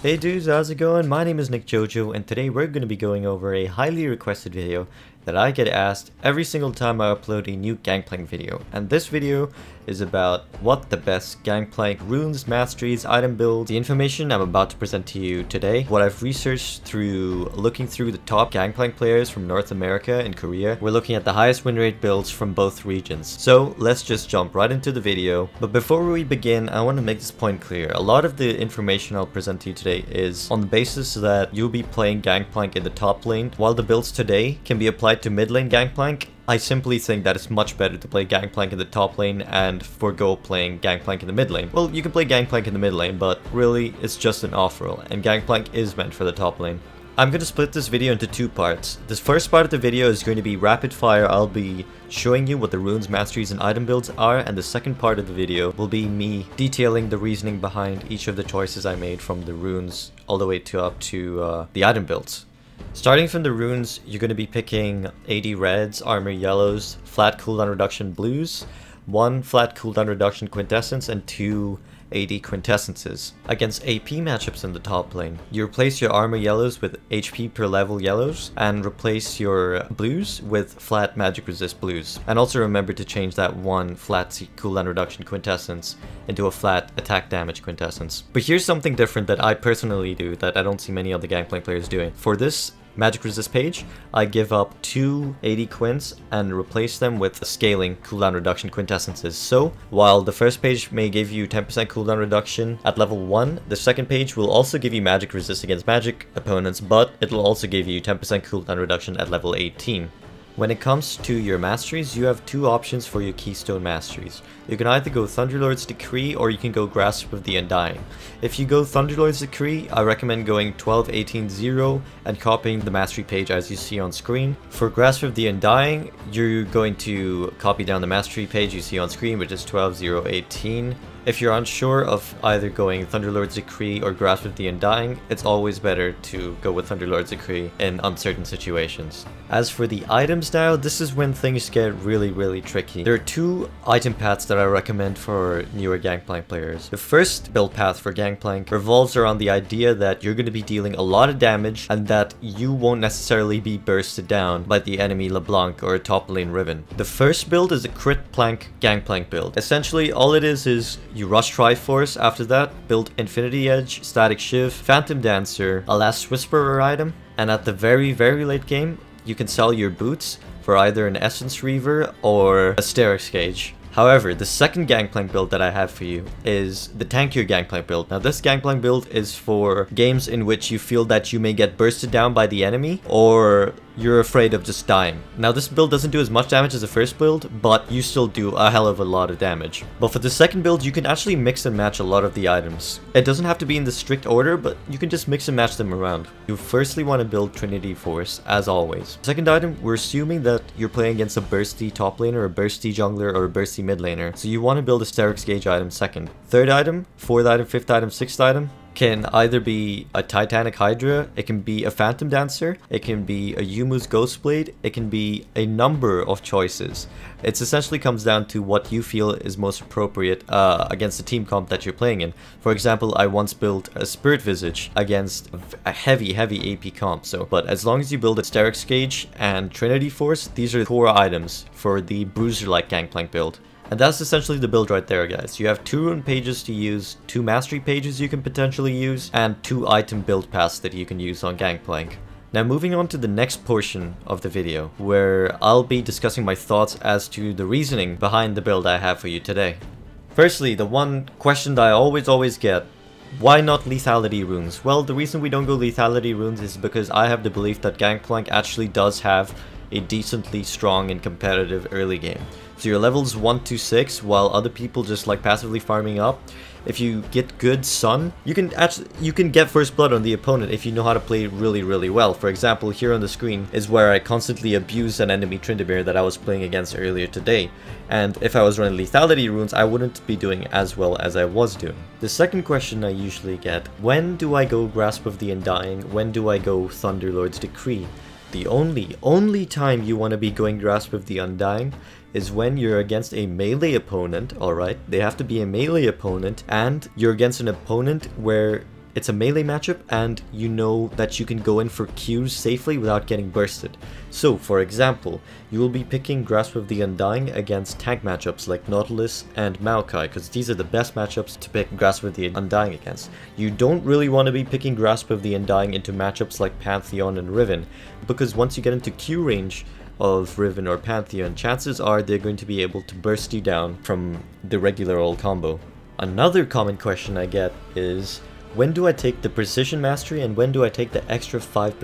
Hey dudes, how's it going? My name is Nikjojo, and today we're going to be going over a highly requested video that I get asked every single time I upload a new Gangplank video. And this video is about what the best Gangplank runes, masteries, item builds, the information I'm about to present to you today, what I've researched through looking through the top Gangplank players from North America and Korea. We're looking at the highest win rate builds from both regions. So let's just jump right into the video. But before we begin, I want to make this point clear. A lot of the information I'll present to you today is on the basis that you'll be playing Gangplank in the top lane. While the builds today can be applied to mid lane Gangplank, I simply think that it's much better to play Gangplank in the top lane and forego playing Gangplank in the mid lane. Well, you can play Gangplank in the mid lane, but really it's just an off-roll, and Gangplank is meant for the top lane. I'm going to split this video into two parts. This first part of the video is going to be rapid fire. I'll be showing you what the runes, masteries, and item builds are, and the second part of the video will be me detailing the reasoning behind each of the choices I made from the runes all the way up to the item builds. Starting from the runes, you're going to be picking 80 reds, armor yellows, flat cooldown reduction blues, 1 flat cooldown reduction quintessence, and 2 80 quintessences. Against AP matchups in the top lane, you replace your armor yellows with HP per level yellows, and replace your blues with flat magic resist blues. And also remember to change that 1 flat cooldown reduction quintessence into a flat attack damage quintessence. But here's something different that I personally do that I don't see many other Gangplank players doing. For this magic resist page, I give up 2 80 quints and replace them with scaling cooldown reduction quintessences. So while the first page may give you 10% cooldown reduction at level 1, the second page will also give you magic resist against magic opponents, but it'll also give you 10% cooldown reduction at level 18. When it comes to your masteries, you have 2 options for your keystone masteries. You can either go Thunderlord's Decree or you can go Grasp of the Undying. If you go Thunderlord's Decree, I recommend going 12-18-0 and copying the mastery page as you see on screen. For Grasp of the Undying, you're going to copy down the mastery page you see on screen, which is 12-0-18. If you're unsure of either going Thunderlord's Decree or Grasp of the Undying, it's always better to go with Thunderlord's Decree in uncertain situations. As for the items now, this is when things get really tricky. There are 2 item paths that I recommend for newer Gangplank players. The first build path for Gangplank revolves around the idea that you're going to be dealing a lot of damage and that you won't necessarily be bursted down by the enemy LeBlanc or a top lane Riven. The first build is a crit plank Gangplank build. Essentially, all it is you rush Triforce, after that build Infinity Edge, Static Shiv, Phantom Dancer, a Last Whisperer item, and at the very late game, you can sell your boots for either an Essence Reaver or a Sterix Gauge. However, the second Gangplank build that I have for you is the tankier Gangplank build. Now this Gangplank build is for games in which you feel that you may get bursted down by the enemy or you're afraid of just dying. Now this build doesn't do as much damage as the first build, but you still do a hell of a lot of damage. But for the second build, you can actually mix and match a lot of the items. It doesn't have to be in the strict order, but you can just mix and match them around. You firstly want to build Trinity Force, as always. Second item, we're assuming that you're playing against a bursty top laner, a bursty jungler, or a bursty mid laner, so you want to build a Sterix Gauge item second. Third item, fourth item, fifth item, sixth item can either be a Titanic Hydra, it can be a Phantom Dancer, it can be a Yumu's Ghostblade, it can be a number of choices. It essentially comes down to what you feel is most appropriate against the team comp that you're playing in. For example, I once built a Spirit Visage against a heavy AP comp, but as long as you build a Sterix Gauge and Trinity Force, these are core items for the Bruiser-like Gangplank build. And that's essentially the build right there, guys. You have 2 rune pages to use, 2 mastery pages you can potentially use, and 2 item build paths that you can use on Gangplank. Now moving on to the next portion of the video, where I'll be discussing my thoughts as to the reasoning behind the build I have for you today. Firstly, the one question that I always get: why not lethality runes? Well, the reason we don't go lethality runes is because I have the belief that Gangplank actually does have a decently strong and competitive early game. So your levels 1 to 6, while other people just like passively farming up. If you get good Sun, you can get first blood on the opponent if you know how to play really well. For example, here on the screen is where I constantly abused an enemy Tryndamere that I was playing against earlier today. And if I was running lethality runes, I wouldn't be doing as well as I was doing. The second question I usually get: when do I go Grasp of the Undying? When do I go Thunderlord's Decree? The only time you want to be going Grasp of the Undying is when you're against a melee opponent, alright? They have to be a melee opponent, and you're against an opponent where it's a melee matchup and you know that you can go in for Qs safely without getting bursted. So for example, you will be picking Grasp of the Undying against tank matchups like Nautilus and Maokai, because these are the best matchups to pick Grasp of the Undying against. You don't really want to be picking Grasp of the Undying into matchups like Pantheon and Riven, because once you get into Q range of Riven or Pantheon, chances are they're going to be able to burst you down from the regular old combo. Another common question I get is, when do I take the Precision Mastery and when do I take the extra 5%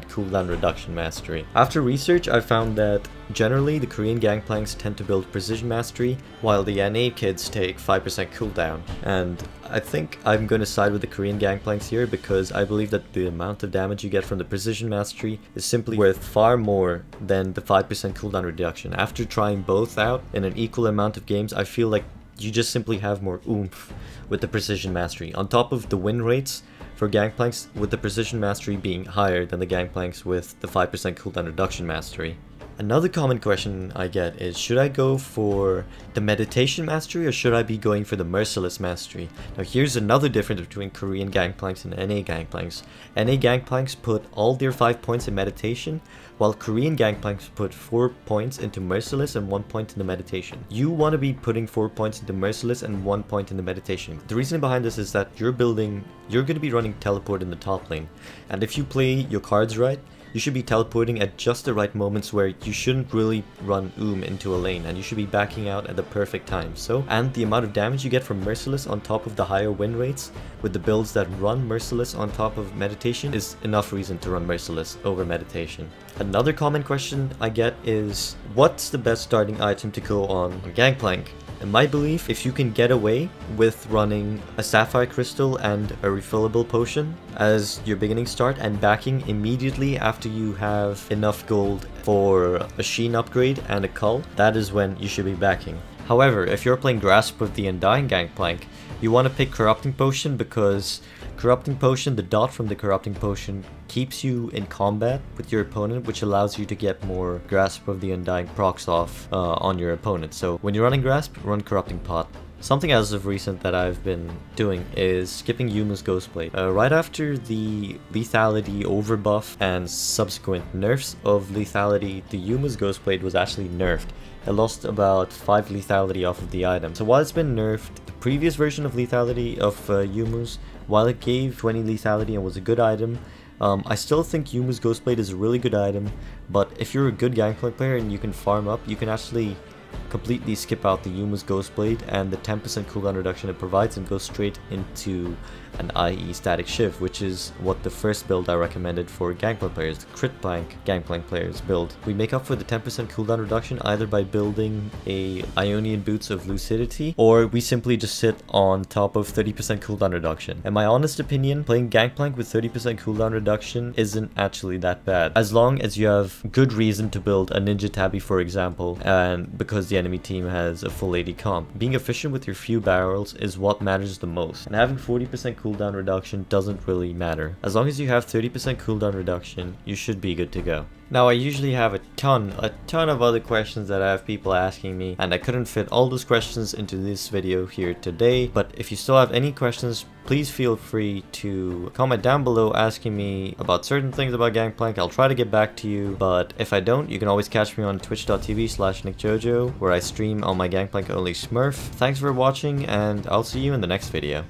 cooldown reduction mastery? After research, I found that generally the Korean Gangplanks tend to build Precision Mastery, while the NA kids take 5% cooldown. And I think I'm going to side with the Korean Gangplanks here, because I believe that the amount of damage you get from the Precision Mastery is simply worth far more than the 5% cooldown reduction. After trying both out in an equal amount of games, I feel like you just simply have more oomph with the Precision Mastery, on top of the win rates for Gangplanks with the Precision Mastery being higher than the Gangplanks with the 5% cooldown reduction mastery. Another common question I get is, should I go for the Meditation Mastery or should I be going for the Merciless Mastery? Now here's another difference between Korean Gangplanks and NA Gangplanks. NA Gangplanks put all their 5 points in Meditation, while Korean Gangplanks put 4 points into Merciless and 1 point in the Meditation. You want to be putting 4 points into Merciless and 1 point in the Meditation. The reason behind this is that you're going to be running Teleport in the top lane, and if you play your cards right, you should be teleporting at just the right moments where you shouldn't really run into a lane, and you should be backing out at the perfect time. So, and the amount of damage you get from Merciless on top of the higher win rates with the builds that run Merciless on top of Meditation is enough reason to run Merciless over Meditation. Another common question I get is, what's the best starting item to go on Gangplank? In my belief, if you can get away with running a Sapphire Crystal and a refillable potion as your beginning start and backing immediately after you have enough gold for a Sheen upgrade and a Cull, that is when you should be backing. However, if you're playing Grasp of the Undying Gangplank, you want to pick Corrupting Potion, because Corrupting Potion, the dot from the Corrupting Potion, keeps you in combat with your opponent, which allows you to get more Grasp of the Undying procs off on your opponent. So when you're running Grasp, run Corrupting Pot. Something as of recent that I've been doing is skipping Yuma's Ghostblade. Right after the lethality overbuff and subsequent nerfs of lethality, the Yuma's Ghostblade was actually nerfed. It lost about 5 lethality off of the item. So while it's been nerfed, the previous version of lethality of Yumu's, while it gave 20 lethality and was a good item, I still think Yumu's Ghostblade is a really good item, but if you're a good Gangplank player and you can farm up, you can actually completely skip out the Yuma's Ghostblade and the 10% cooldown reduction it provides and go straight into an IE static shiv, which is what the first build I recommended for Gangplank players, the Crit Blank Gangplank players build. We make up for the 10% cooldown reduction either by building a Ionian Boots of Lucidity, or we simply just sit on top of 30% cooldown reduction. In my honest opinion, playing Gangplank with 30% cooldown reduction isn't actually that bad, as long as you have good reason to build a Ninja Tabby, for example, and because the enemy team has a full AD comp. Being efficient with your few barrels is what matters the most, and having 40% cooldown reduction doesn't really matter. As long as you have 30% cooldown reduction, you should be good to go. Now, I usually have a ton of other questions that I have people asking me, and I couldn't fit all those questions into this video here today, but if you still have any questions, please feel free to comment down below asking me about certain things about Gangplank. I'll try to get back to you, but if I don't, you can always catch me on twitch.tv/Nikjojo, where I stream on my Gangplank only Smurf. Thanks for watching, and I'll see you in the next video.